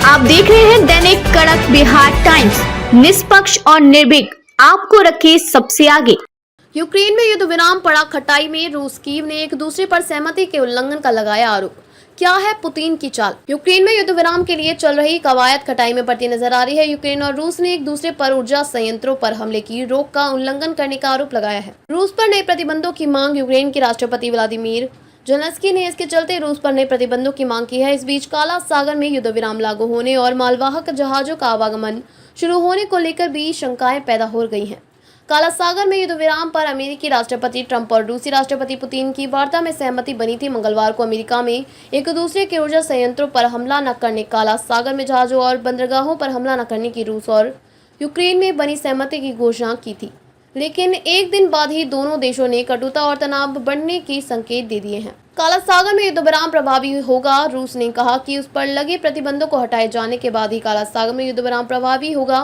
आप देख रहे हैं दैनिक कड़क बिहार टाइम्स, निष्पक्ष और निर्भीक, आपको रखे सबसे आगे। यूक्रेन में युद्ध विराम पड़ा खटाई में, रूस कीव ने एक दूसरे पर सहमति के उल्लंघन का लगाया आरोप। क्या है पुतिन की चाल? यूक्रेन में युद्ध विराम के लिए चल रही कवायद खटाई में पड़ती नजर आ रही है। यूक्रेन और रूस ने एक दूसरे पर ऊर्जा संयंत्रों पर हमले की रोक का उल्लंघन करने का आरोप लगाया है। रूस पर नए प्रतिबंधों की मांग, यूक्रेन के राष्ट्रपति व्लादिमीर जेलेंस्की ने इसके चलते रूस पर नए प्रतिबंधों की मांग की है। इस बीच काला सागर में युद्ध विराम लागू होने और मालवाहक जहाजों का आवागमन शुरू होने को लेकर भी शंकाएं पैदा हो गई हैं। काला सागर में युद्ध विराम पर अमेरिकी राष्ट्रपति ट्रंप और रूसी राष्ट्रपति पुतिन की वार्ता में सहमति बनी थी। मंगलवार को अमेरिका में एक दूसरे के ऊर्जा संयंत्रों पर हमला न करने, काला सागर में जहाजों और बंदरगाहों पर हमला न करने की रूस और यूक्रेन में बनी सहमति की घोषणा की थी, लेकिन एक दिन बाद ही दोनों देशों ने कटुता और तनाव बढ़ने के संकेत दे दिए हैं। काला सागर में युद्ध विराम प्रभावी होगा। रूस ने कहा कि उस पर लगे प्रतिबंधों को हटाए जाने के बाद ही काला सागर में युद्ध विराम प्रभावी होगा।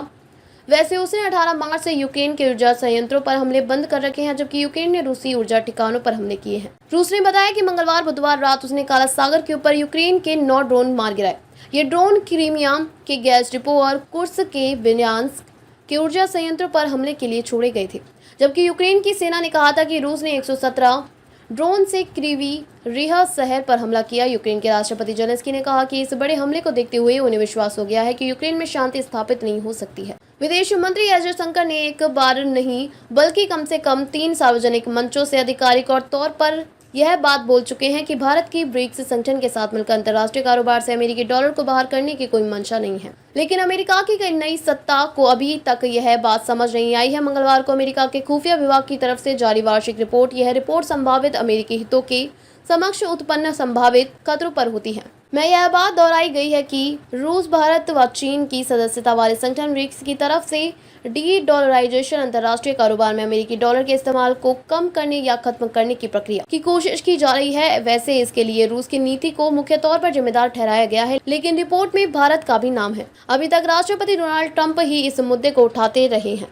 वैसे उसने 18 मार्च से यूक्रेन के ऊर्जा संयंत्रों पर हमले बंद कर रखे हैं, जबकि यूक्रेन ने रूसी ऊर्जा ठिकानों पर हमले किए हैं। रूस ने बताया कि मंगलवार बुधवार रात उसने काला सागर के ऊपर यूक्रेन के 9 ड्रोन मार गिराए। ये ड्रोन क्रीमिया के गैस डिपो और कुर्स के विन्यांस्क के ऊर्जा संयंत्रों पर हमले के लिए छोड़े गए थे, जबकि यूक्रेन की सेना ने कहा था कि रूस ने 117 ड्रोन से क्रीवी रिहा शहर पर हमला किया। यूक्रेन के राष्ट्रपति जेलेंस्की ने कहा कि इस बड़े हमले को देखते हुए उन्हें विश्वास हो गया है कि यूक्रेन में शांति स्थापित नहीं हो सकती है। विदेश मंत्री एस जयशंकर ने एक बार नहीं बल्कि कम से कम 3 सार्वजनिक मंचों से आधिकारिक तौर पर यह बात बोल चुके हैं कि भारत की ब्रिक्स संगठन के साथ मिलकर अंतर्राष्ट्रीय कारोबार से अमेरिकी डॉलर को बाहर करने की कोई मंशा नहीं है। लेकिन अमेरिका की कई नई सत्ता को अभी तक यह बात समझ नहीं आई है। मंगलवार को अमेरिका के खुफिया विभाग की तरफ से जारी वार्षिक रिपोर्ट, यह रिपोर्ट संभावित अमेरिकी हितों के समक्ष उत्पन्न संभावित खतरों पर होती है। में यह बात दोहराई गई है कि रूस, भारत व चीन की सदस्यता वाले संगठन ब्रिक्स की तरफ से डी-डॉलराइजेशन, अंतर्राष्ट्रीय कारोबार में अमेरिकी डॉलर के इस्तेमाल को कम करने या खत्म करने की प्रक्रिया की कोशिश की जा रही है। वैसे इसके लिए रूस की नीति को मुख्य तौर पर जिम्मेदार ठहराया गया है, लेकिन रिपोर्ट में भारत का भी नाम है। अभी तक राष्ट्रपति डोनाल्ड ट्रंप ही इस मुद्दे को उठाते रहे हैं।